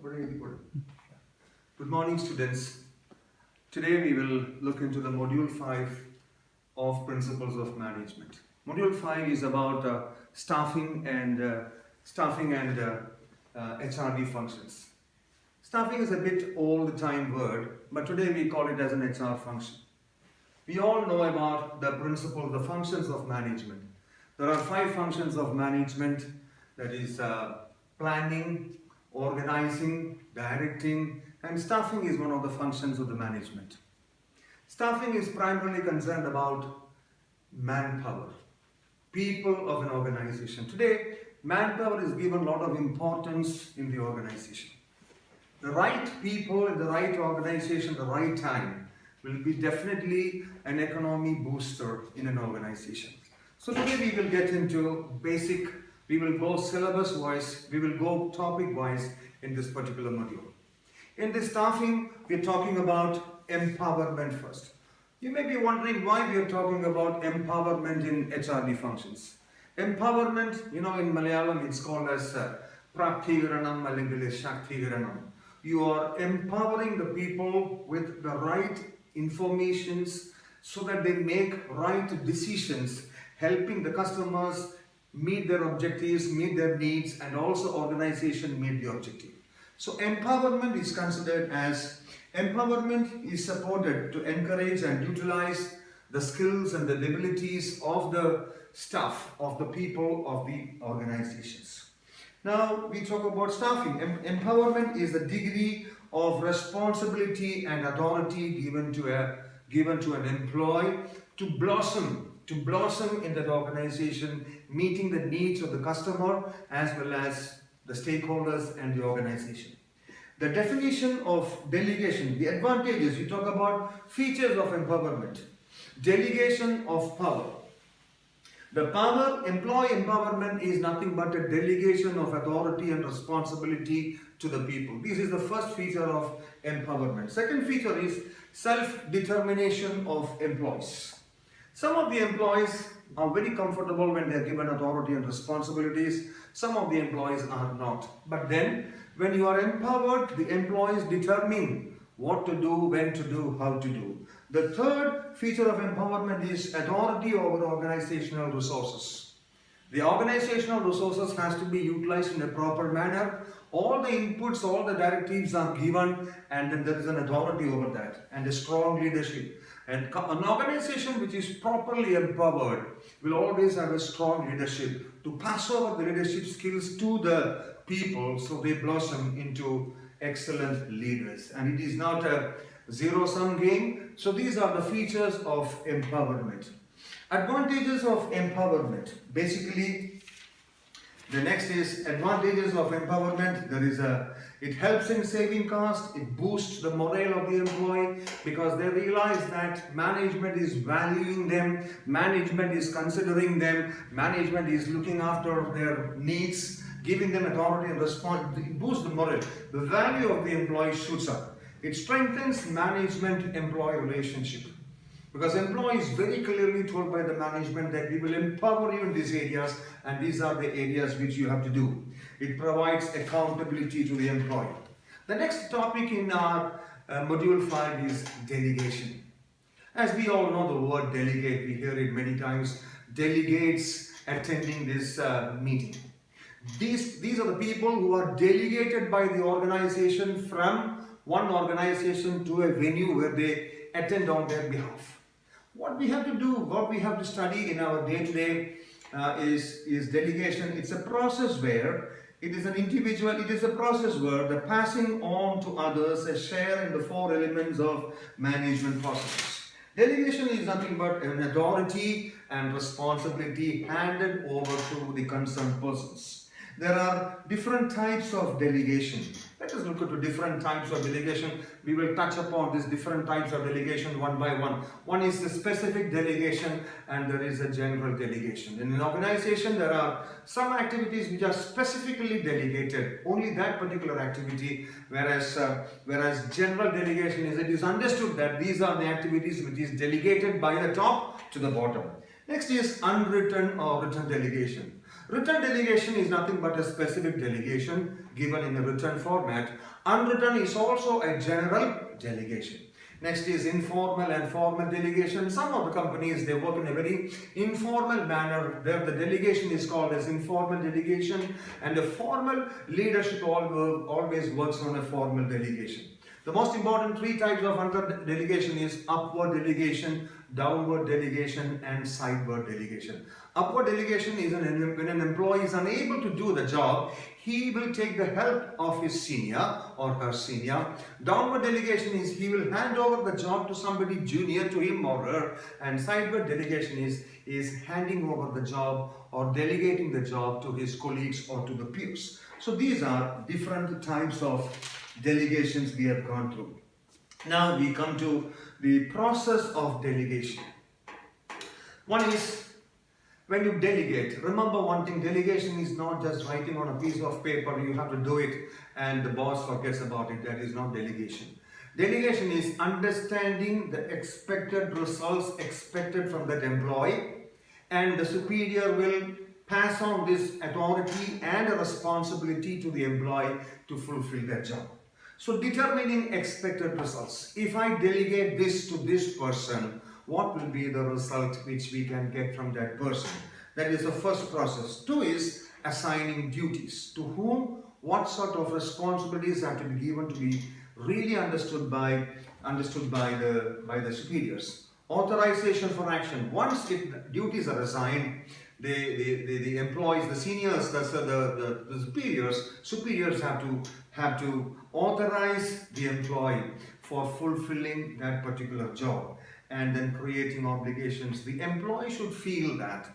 Very good. Good morning, students. Today we will look into the module 5 of Principles of Management. Module 5 is about staffing and HRD functions. Staffing is a bit all-the-time word, but today we call it as an HR function. We all know about the principle, the functions of management. There are 5 functions of management, that is planning, organizing, directing, and staffing is one of the functions of the management. Staffing is primarily concerned about manpower, people of an organization. Today, manpower is given a lot of importance in the organization. The right people in the right organization, the right time, will be definitely an economy booster in an organization. So today we will get into basic, we will go syllabus wise, we will go topic wise in this particular module. In this staffing, we are talking about empowerment first. You may be wondering why we are talking about empowerment in HRD functions. Empowerment, in Malayalam it's called as Praktigiranam അല്ലെങ്കിൽ Shaktigiranam. You are empowering the people with the right informations so that they make right decisions, helping the customers meet their objectives, meet their needs, and also organization meet the objective. So empowerment is considered as, empowerment is supported to encourage and utilize the skills and the abilities of the staff, of the people of the organizations. Now we talk about staffing. Empowerment is the degree of responsibility and authority given to an employee to blossom in that organization, meeting the needs of the customer as well as the stakeholders and the organization. The definition of delegation, the advantages, we talk about features of empowerment. Delegation of power. The power, employee empowerment is nothing but a delegation of authority and responsibility to the people. This is the first feature of empowerment. Second feature is self-determination of employees. Some of the employees are very comfortable when they are given authority and responsibilities. Some of the employees are not. But then, when you are empowered, the employees determine what to do, when to do, how to do. The third feature of empowerment is authority over organizational resources. The organizational resources has to be utilized in a proper manner. All the inputs, all the directives are given, and then there is an authority over that and a strong leadership. And an organization which is properly empowered will always have a strong leadership to pass over the leadership skills to the people so they blossom into excellent leaders. And it is not a zero-sum game. So these are the features of empowerment. Advantages of empowerment. Basically, the next is advantages of empowerment. It helps in saving costs, it boosts the morale of the employee because they realize that management is valuing them, management is considering them, management is looking after their needs, giving them authority and response. It boosts the morale. The value of the employee shoots up. It strengthens management-employee relationship. Because employees very clearly told by the management that we will empower you in these areas and these are the areas which you have to do. It provides accountability to the employee. The next topic in our module 5 is delegation. As we all know the word delegate, we hear it many times, delegates attending this meeting. These are the people who are delegated by the organization from one organization to a venue where they attend on their behalf. What we have to do, what we have to study in our day-to-day is delegation. It's a process where it is a process where the passing on to others a share in the 4 elements of management processes. Delegation is nothing but an authority and responsibility handed over to the concerned persons. There are different types of delegation. Let us look at the different types of delegation. We will touch upon these different types of delegation one by one. One is the specific delegation and there is a general delegation. In an organization, there are some activities which are specifically delegated, only that particular activity, whereas general delegation is, it is understood that these are the activities which is delegated by the top to the bottom. Next is unwritten or written delegation. Written delegation is nothing but a specific delegation given in a written format. Unwritten is also a general delegation. Next is informal and formal delegation. Some of the companies, they work in a very informal manner. There the delegation is called as informal delegation, and the formal leadership always works on a formal delegation. The most important three types of delegation is upward delegation, downward delegation, and sideward delegation. Upward delegation is when an employee is unable to do the job, he will take the help of his senior or her senior. Downward delegation is he will hand over the job to somebody junior to him or her. And sideward delegation is handing over the job or delegating the job to his colleagues or to the peers. So these are different types of delegations we have gone through. Now we come to the process of delegation. One is when you delegate. Remember one thing, delegation is not just writing on a piece of paper, you have to do it and the boss forgets about it. That is not delegation. Delegation is understanding the expected results expected from that employee, and the superior will pass on this authority and a responsibility to the employee to fulfill their job. So determining expected results. If I delegate this to this person, what will be the result which we can get from that person? That is the first process. Two is assigning duties. To whom, what sort of responsibilities have to be given to be really understood by the superiors. Authorization for action. Once duties are assigned, the employees, the seniors, the superiors have to authorize the employee for fulfilling that particular job and then creating obligations. The employee should feel that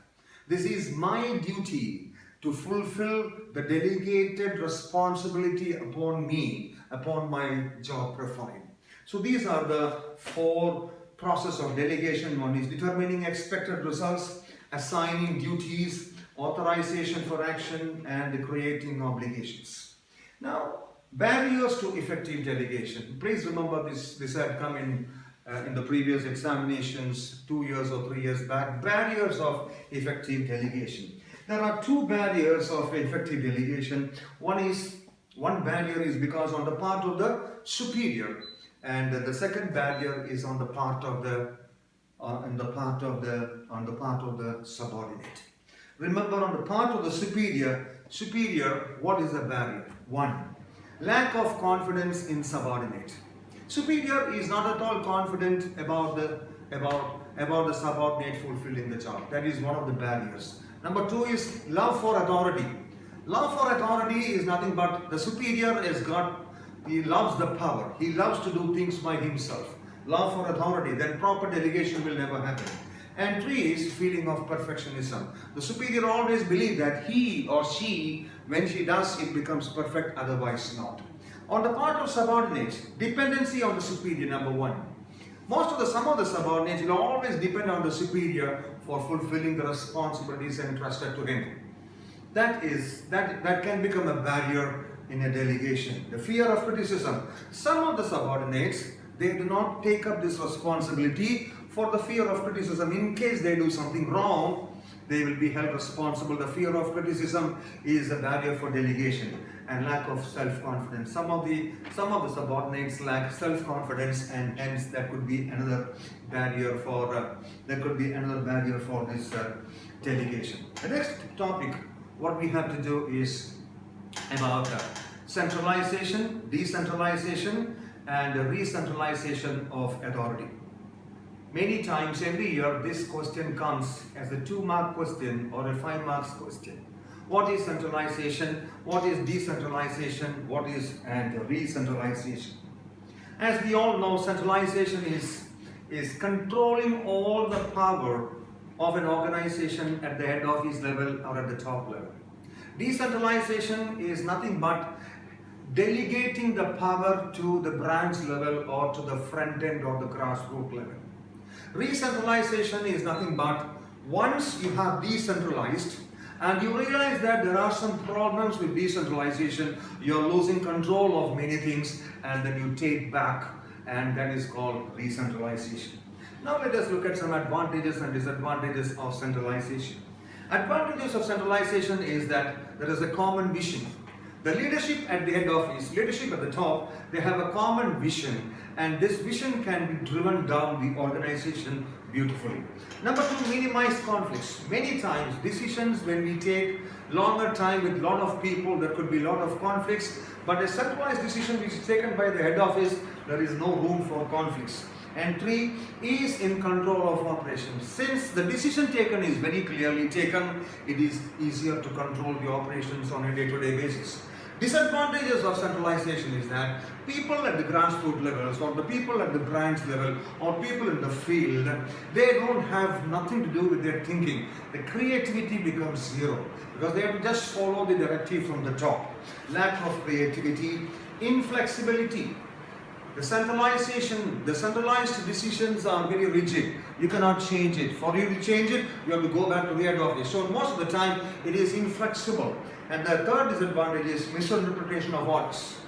this is my duty to fulfill the delegated responsibility upon me, upon my job profile. So these are the four processes of delegation. One is determining expected results, assigning duties, authorization for action, and creating obligations. Now, barriers to effective delegation. Please remember this had come in the previous examinations 2 years or 3 years back. Barriers of effective delegation. There are two barriers of effective delegation. One barrier is because on the part of the superior, and the second barrier is on the part of the subordinate. Remember, on the part of the superior, what is the barrier? One, lack of confidence in subordinate. Superior is not at all confident about the subordinate fulfilling the job. That is one of the barriers. Number two is love for authority. Love for authority is nothing but the superior he loves the power. He loves to do things by himself. Love for authority, then proper delegation will never happen. And three is feeling of perfectionism. The superior always believes that he or she, when she does, it becomes perfect, otherwise not. On the part of subordinates, dependency on the superior, number one. Some of the subordinates will always depend on the superior for fulfilling the responsibilities entrusted to him. That can become a barrier in a delegation. The fear of criticism. Some of the subordinates, they do not take up this responsibility for the fear of criticism. In case they do something wrong, they will be held responsible. The fear of criticism is a barrier for delegation, and lack of self-confidence. Some of the subordinates lack self-confidence, and hence that could be another barrier for this delegation. The next topic, what we have to do is about centralization, decentralization, and re-centralization of authority. Many times every year this question comes as a 2-mark question or a 5 marks question. What is centralization? What is decentralization? What is re-centralization? As we all know, centralization is controlling all the power of an organization at the head office level or at the top level. Decentralization is nothing but delegating the power to the branch level or to the front end or the grassroots level. Re-centralization is nothing but once you have decentralized and you realize that there are some problems with decentralization, you're losing control of many things, and then you take back, and that is called re-centralization. Now let us look at some advantages and disadvantages of centralization. Advantages of centralization is that there is a common vision. The leadership at the head office, leadership at the top, they have a common vision, and this vision can be driven down the organization beautifully. Number two, minimize conflicts. Many times decisions when we take longer time with lot of people, there could be lot of conflicts, but a centralized decision which is taken by the head office, there is no room for conflicts. And three, is in control of operations. Since the decision taken is very clearly taken, it is easier to control the operations on a day-to-day basis. Disadvantages of centralization is that people at the grassroots levels, or the people at the branch level, or people in the field, they don't have nothing to do with their thinking. The creativity becomes zero because they have to just follow the directive from the top. Lack of creativity, inflexibility. The centralized decisions are very rigid. You cannot change it. For you to change it, you have to go back to the head office. So most of the time, it is inflexible. And the third disadvantage is misinterpretation of orders.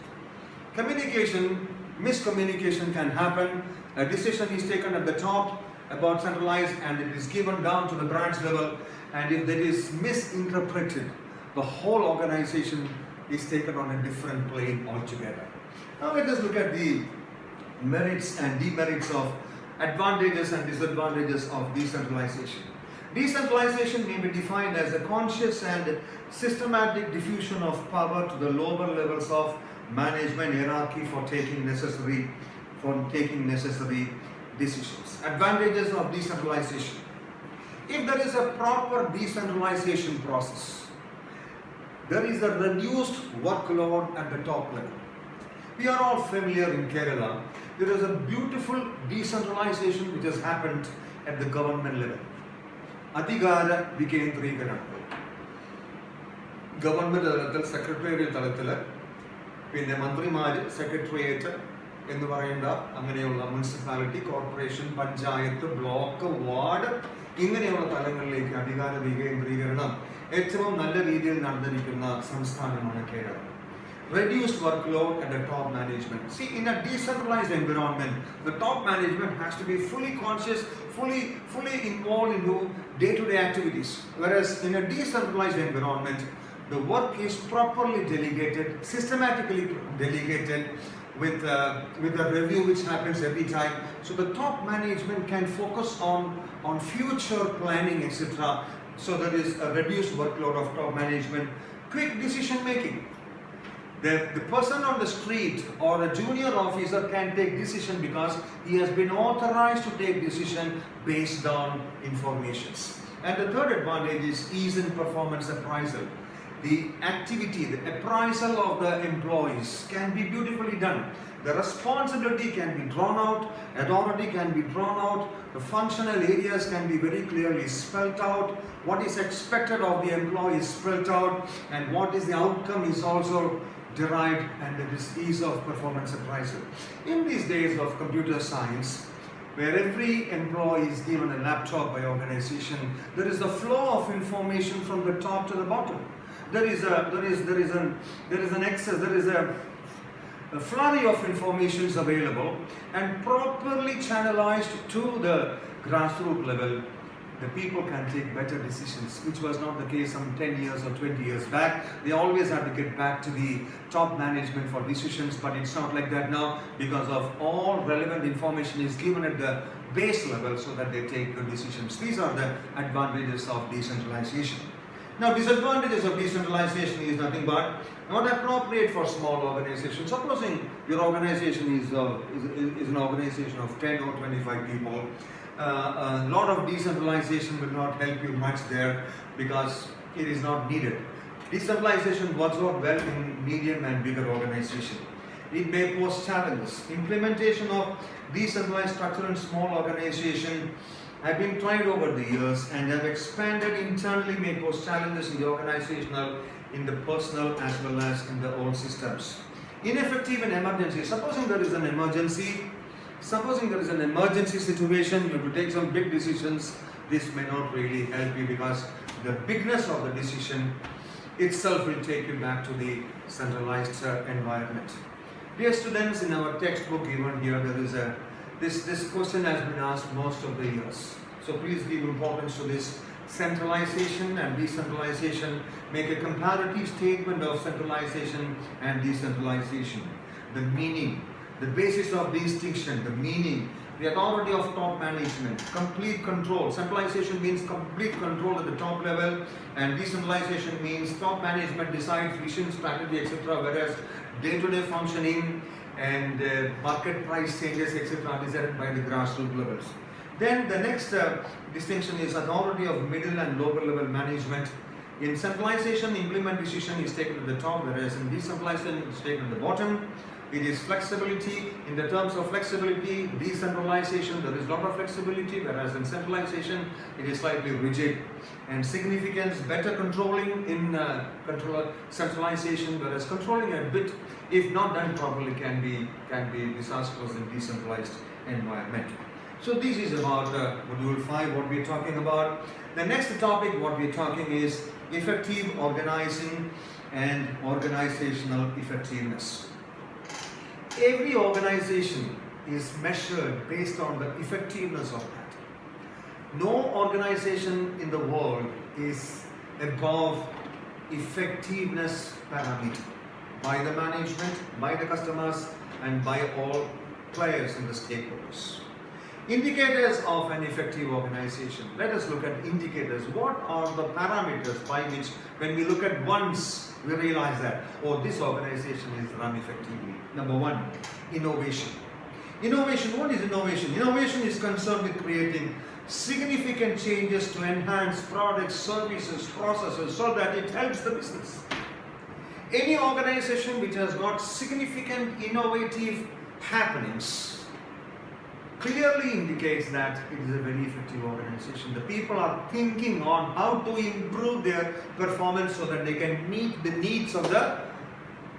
Communication, miscommunication can happen. A decision is taken at the top about centralized and it is given down to the branch level. And if that is misinterpreted, the whole organization is taken on a different plane altogether. Now let us look at the merits and demerits of advantages and disadvantages of decentralization. Decentralization may be defined as a conscious and systematic diffusion of power to the lower levels of management hierarchy for taking necessary decisions. Advantages of decentralization. If there is a proper decentralization process, there is a reduced workload at the top level. We are all familiar in Kerala. There is a beautiful decentralization which has happened at the government level. Adhigara Vikendrikaranam. Government തലത്തിൽ secretariat തലത്തിൽ പിന്നെ മന്ത്രിമാര് secretariat എന്ന് പറയേണ്ട അങ്ങനെയുള്ള municipality corporation panchayat block ward ഇങ്ങനെയുള്ള തലങ്ങളിലേക്ക് അധികാര വികേന്ദ്രീകരണം ഏറ്റവും നല്ല രീതിയിൽ നടന്നിരിക്കുന്ന സംസ്ഥാനമാണ് Keralam. Reduced workload at the top management. See, in a decentralized environment, the top management has to be fully conscious, fully involved into day-to-day activities. Whereas in a decentralized environment, the work is properly delegated, systematically delegated with a review which happens every time. So the top management can focus on future planning, etc. So there is a reduced workload of top management. Quick decision making. The person on the street or a junior officer can take decision because he has been authorized to take decision based on informations. And the third advantage is ease in performance appraisal. The activity, the appraisal of the employees can be beautifully done. The responsibility can be drawn out, authority can be drawn out, the functional areas can be very clearly spelled out, what is expected of the employee is spelled out, and what is the outcome is also derived, and there is ease of performance appraisal. In these days of computer science, where every employee is given a laptop by organization, there is a flow of information from the top to the bottom. There is an excess, there is a flurry of information is available, and properly channelized to the grassroots level, the people can take better decisions, which was not the case some 10 years or 20 years back. They always had to get back to the top management for decisions, but it's not like that now because of all relevant information is given at the base level so that they take good decisions. These are the advantages of decentralization. Now, disadvantages of decentralization is nothing but not appropriate for small organizations. Supposing your organization is an organization of 10 or 25 people, a lot of decentralization will not help you much there because it is not needed. Decentralization works out well in medium and bigger organizations. It may pose challenges. Implementation of decentralized structure in small organizations have been tried over the years and have expanded internally, may pose challenges in the organizational, in the personal as well as in the old systems. Ineffective in emergency. Supposing there is an emergency situation, you have to take some big decisions, this may not really help you because the bigness of the decision itself will take you back to the centralized environment. Dear students, in our textbook given here, there is this question has been asked most of the years. So please give importance to this centralization and decentralization. Make a comparative statement of centralization and decentralization. The meaning, the basis of distinction, the meaning, the authority of top management, complete control. Centralization means complete control at the top level, and decentralization means top management decides vision, strategy, etc. Whereas day-to-day functioning and market price changes, etc. are decided by the grassroots levels. Then the next distinction is authority of middle and lower level management. In centralization, implement decision is taken at the top, whereas in decentralization it is taken at the bottom. It is flexibility. In the terms of flexibility, decentralization, there is a lot of flexibility, whereas in centralization, it is slightly rigid. And significance, better controlling in centralization, whereas controlling a bit, if not done properly, can be disastrous in decentralized environment. So this is about module 5, what we are talking about. The next topic, what we are talking is effective organizing and organizational effectiveness. Every organization is measured based on the effectiveness of that. No organization in the world is above effectiveness parameter by the management, by the customers, and by all players in the stakeholders. Indicators of an effective organization. Let us look at indicators. What are the parameters by which, when we look at once, we realize that, oh, this organization is run effectively. Number 1, innovation. Innovation, what is innovation? Innovation is concerned with creating significant changes to enhance products, services, processes so that it helps the business. Any organization which has got significant innovative happenings clearly indicates that it is a very effective organization. The people are thinking on how to improve their performance so that they can meet the needs of the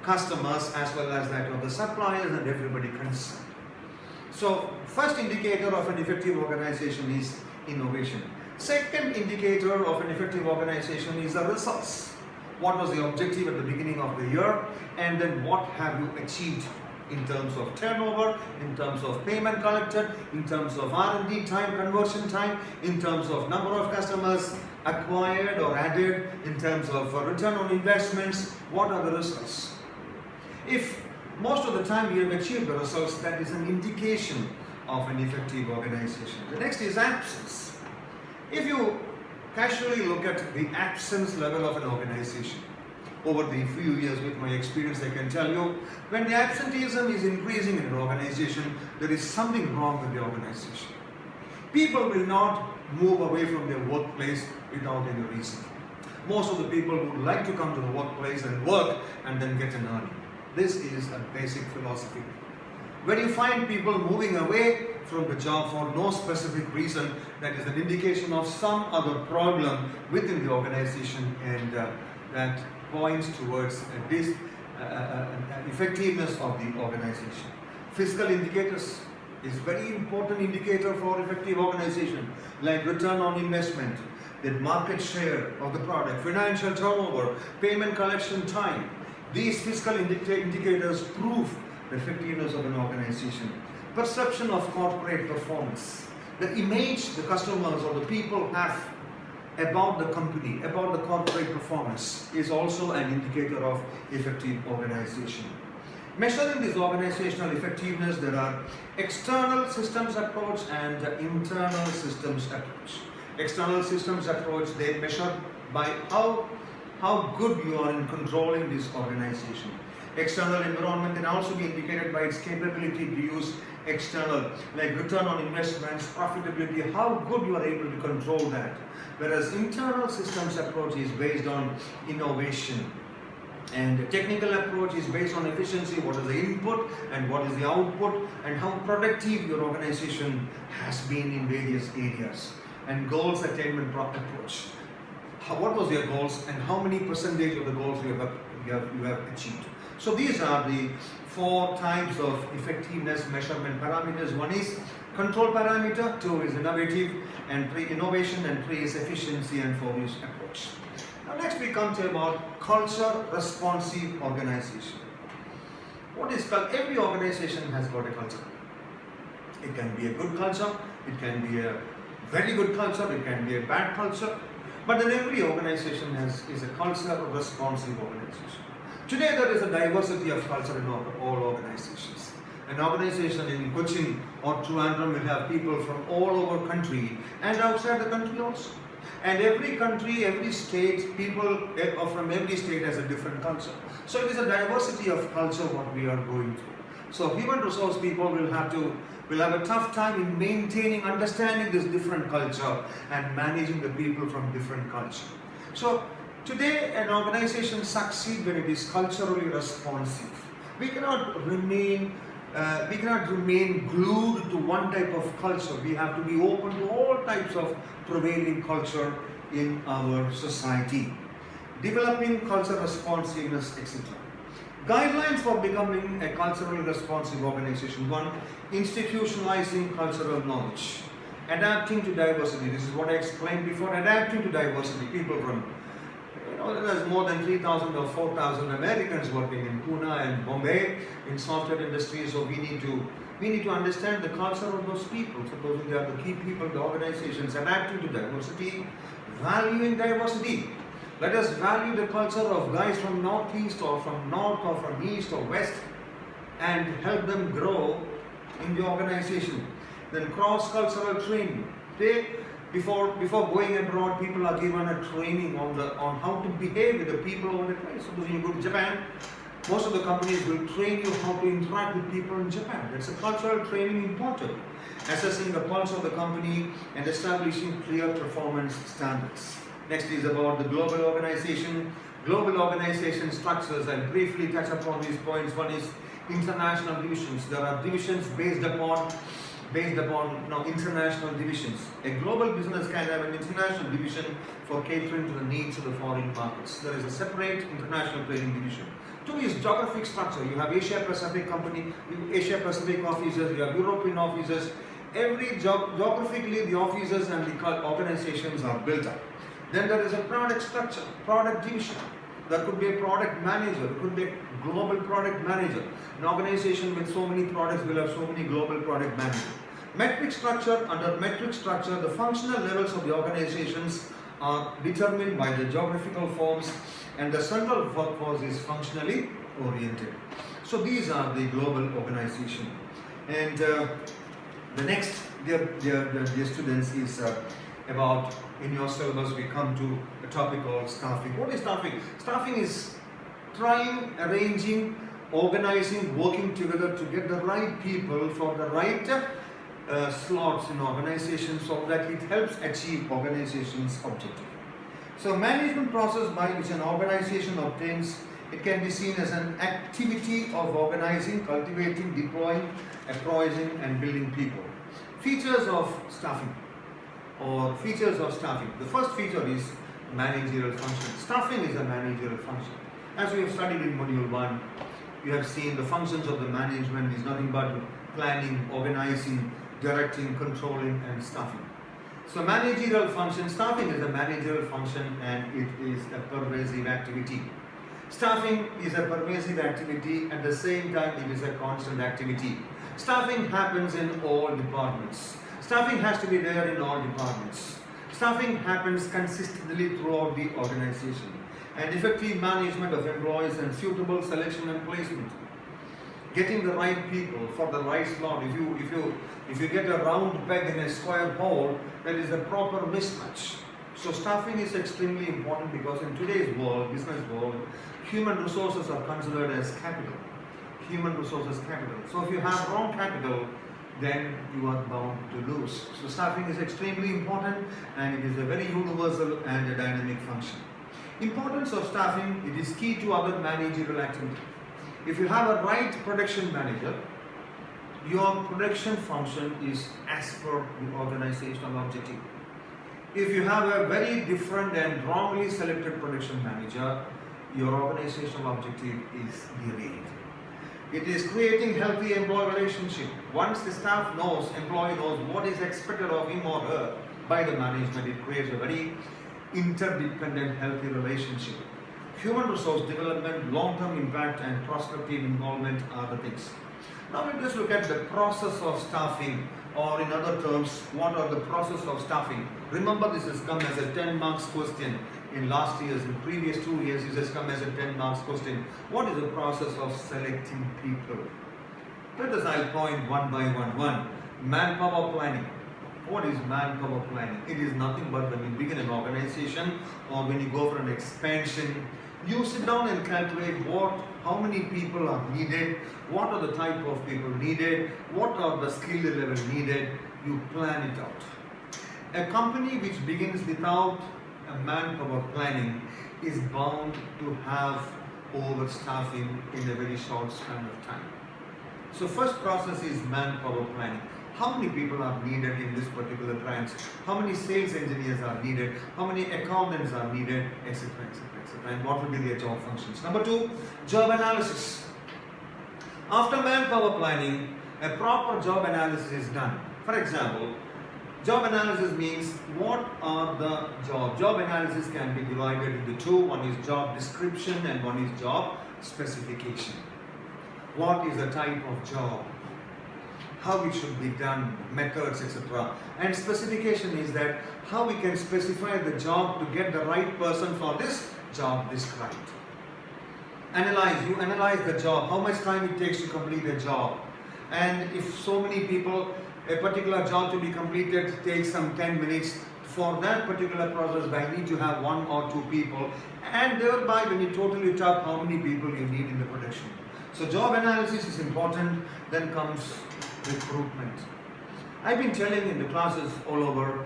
customers as well as that of the suppliers and everybody concerned. So, first indicator of an effective organization is innovation. Second indicator of an effective organization is the results. What was the objective at the beginning of the year, and then what have you achieved in terms of turnover, in terms of payment collected, in terms of R&D time, conversion time, in terms of number of customers acquired or added, in terms of return on investments, what are the results? If most of the time you have achieved the results, that is an indication of an effective organization. The next is absence. If you casually look at the absence level of an organization, over the few years with my experience, I can tell you, when the absenteeism is increasing in an organization, there is something wrong with the organization. People will not move away from their workplace without any reason. Most of the people would like to come to the workplace and work and then get an earning. This is a basic philosophy. When you find people moving away from the job for no specific reason, that is an indication of some other problem within the organization, and that points towards this effectiveness of the organization. Fiscal indicators is very important indicator for effective organization, like return on investment, the market share of the product, financial turnover, payment collection time. These fiscal indicators prove the effectiveness of an organization. Perception of corporate performance, the image the customers or the people have about the company, about the corporate performance, is also an indicator of effective organization. Measuring this organizational effectiveness, there are external systems approach and internal systems approach. External systems approach, they measure by how good you are in controlling this organization. External environment can also be indicated by its capability to use external, like return on investments, profitability, how good you are able to control that. Whereas internal systems approach is based on innovation, and the technical approach is based on efficiency, what is the input and what is the output, and how productive your organization has been in various areas. And goals attainment approach. What was your goals and how many percentage of the goals you have achieved. So these are the 4 types of effectiveness measurement parameters. 1 is control parameter, 2 is innovative, and 3 innovation, and 3 is efficiency, and 4 is approach. Now next we come to about culture responsive organization. What is culture? Every organization has got a culture. It can be a good culture, it can be a very good culture, it can be a bad culture. But then every organization is a culture responsive organization. Today there is a diversity of culture in all organizations. An organization in Cochin or Trivandrum will have people from all over country and outside the country also. And every country, every state, people from every state has a different culture. So it is a diversity of culture what we are going through. So human resource people will have a tough time in maintaining, understanding this different culture and managing the people from different culture. So today an organization succeeds when it is culturally responsive. We cannot remain glued to one type of culture. We have to be open to all types of prevailing culture in our society. Developing culture responsiveness, etc. Guidelines for becoming a culturally responsive organization. 1. Institutionalizing cultural knowledge. Adapting to diversity. This is what I explained before. Adapting to diversity. People from, there's more than 3,000 or 4,000 Americans working in Pune and Bombay in software industry. So we need to understand the culture of those people. Supposing they are the key people in the organizations. Adapting to diversity. Valuing diversity. Let us value the culture of guys from northeast or from north or from east or west and help them grow in the organization. Then cross-cultural training. Before going abroad, people are given a training on how to behave with the people over the place. So when you go to Japan, most of the companies will train you how to interact with people in Japan. That's a cultural training important. Assessing the pulse of the company and establishing clear performance standards. Next is about the global organization. Global organization structures. I'll briefly touch upon these points. One is international divisions. There are divisions based upon international divisions. A global business can have an international division for catering to the needs of the foreign markets. There is a separate international trading division. 2 is geographic structure. You have Asia Pacific company, Asia Pacific offices, you have European offices. Geographically the offices and the organizations are built up. Then there is a product structure, product division. There could be a product manager, there could be a global product manager. An organization with so many products will have so many global product managers. Metric structure, under metric structure, the functional levels of the organizations are determined by the geographical forms and the central workforce is functionally oriented. So these are the global organization. And the next, dear students, is about, in your syllabus we come to a topic called staffing. What is staffing? Staffing is trying, arranging, organizing, working together to get the right people for the right slots in organizations so that it helps achieve organization's objective. So management process by which an organization obtains, it can be seen as an activity of organizing, cultivating, deploying, appraising and building people. Features of staffing. The first feature is managerial function. Staffing is a managerial function. As we have studied in module 1, you have seen the functions of the management is nothing but planning, organizing, directing, controlling and staffing. So managerial function, staffing is a managerial function and it is a pervasive activity. Staffing is a pervasive activity, at the same time it is a constant activity. Staffing happens in all departments. Staffing has to be there in all departments. Staffing happens consistently throughout the organization. And effective management of employees and suitable selection and placement. Getting the right people for the right slot. If you get a round peg in a square hole, that is a proper mismatch. So staffing is extremely important because in today's world, business world, human resources are considered as capital. Human resources capital. So if you have wrong capital, then you are bound to lose. So staffing is extremely important and it is a very universal and a dynamic function. Importance of staffing, it is key to other managerial activity. If you have a right production manager, your production function is as per the organizational objective. If you have a very different and wrongly selected production manager, your organizational objective is derailed. It is creating healthy employee relationship. Once the employee knows what is expected of him or her by the management, it creates a very interdependent, healthy relationship. Human resource development, long-term impact and prospective involvement are the things. Now let us look at the process of staffing, or in other terms, what are the process of staffing. Remember, this has come as a 10 marks question in last years, in previous 2 years, this has come as a 10 marks question. What is the process of selecting people? Let us, I'll point one by one. Manpower planning. What is manpower planning? It is nothing but when you begin an organization or when you go for an expansion, you sit down and calculate how many people are needed, what are the type of people needed, what are the skill level needed, you plan it out. A company which begins without a manpower planning is bound to have overstaffing in a very short span of time. So first process is manpower planning. How many people are needed in this particular branch? How many sales engineers are needed? How many accountants are needed? Etc. And what will be their job functions? Number 2, job analysis. After manpower planning, a proper job analysis is done. For example, job analysis means what are the jobs? Job analysis can be divided into 2. One is job description and one is job specification. What is the type of job? How it should be done, methods, etc. And specification is that how we can specify the job to get the right person for this job described. You analyze the job, how much time it takes to complete a job. And if so many people, a particular job to be completed takes some 10 minutes, for that particular process, I need to have 1 or 2 people. And thereby, when you total it up, how many people you need in the production. So job analysis is important. Then comes recruitment. I've been telling in the classes all over,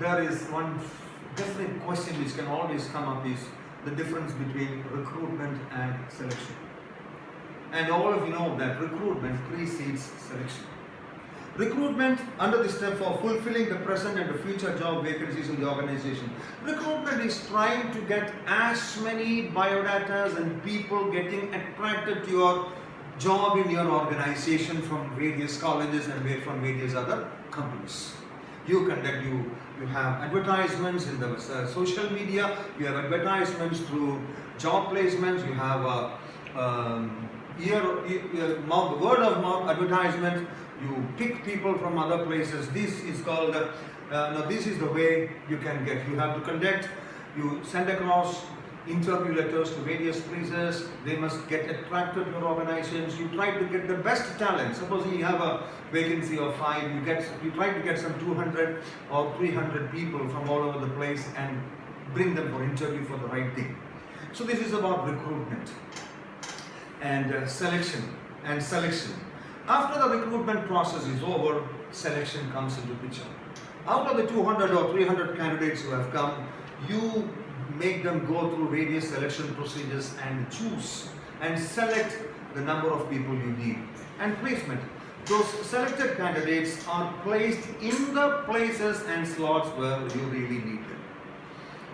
there is one definite question which can always come up is the difference between recruitment and selection. And all of you know that recruitment precedes selection. Recruitment under the step for fulfilling the present and the future job vacancies in the organization. Recruitment is trying to get as many biodatas and people getting attracted to your job in your organization from various colleges and from various other companies. You have advertisements in the social media, you have advertisements through job placements, you have word of mouth advertisement, you pick people from other places. This is called, this is the way you can get. You have to conduct, you send across interview letters to various places. They must get attracted to your organizations. You try to get the best talent. Suppose you have a vacancy of 5, you try to get some 200 or 300 people from all over the place and bring them for interview for the right thing. So this is about recruitment and selection. After the recruitment process is over, selection comes into picture. Out of the 200 or 300 candidates who have come, you make them go through various selection procedures and choose and select the number of people you need. And placement. Those selected candidates are placed in the places and slots where you really need them.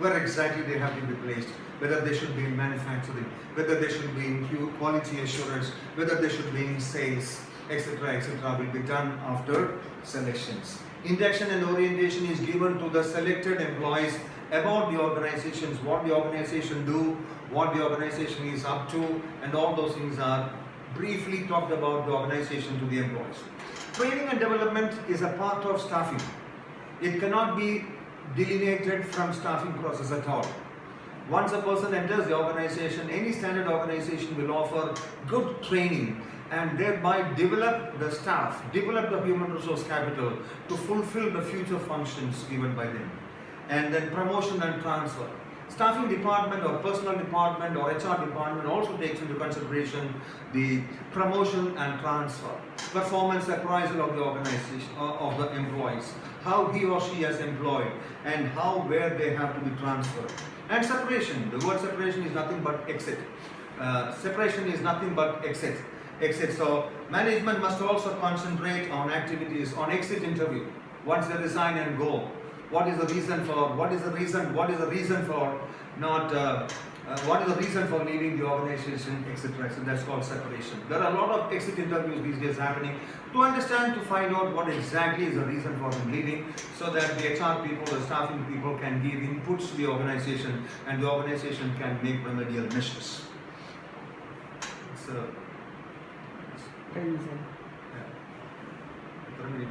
Where exactly they have to be placed, whether they should be in manufacturing, whether they should be in quality assurance, whether they should be in sales, etc., will be done after selections. Induction and orientation is given to the selected employees about the organizations, what the organization do, what the organization is up to, and all those things are briefly talked about the organization to the employees. Training and development is a part of staffing. It cannot be delineated from staffing process at all. Once a person enters the organization, any standard organization will offer good training and thereby develop the staff, develop the human resource capital to fulfill the future functions given by them. And then promotion and transfer. Staffing department or personnel department or HR department also takes into consideration the promotion and transfer, performance appraisal of the organization, of the employees, how he or she has employed and where they have to be transferred. And separation. The word separation is nothing but exit. Separation is nothing but exit. So management must also concentrate on activities, on exit interview. Once they resign and go, what is the reason for leaving the organization, etc. So that's called separation. There are a lot of exit interviews these days happening to find out what exactly is the reason for them leaving, so that the HR people, the staffing people can give inputs to the organization and the organization can make remedial measures. So, എത്ര minute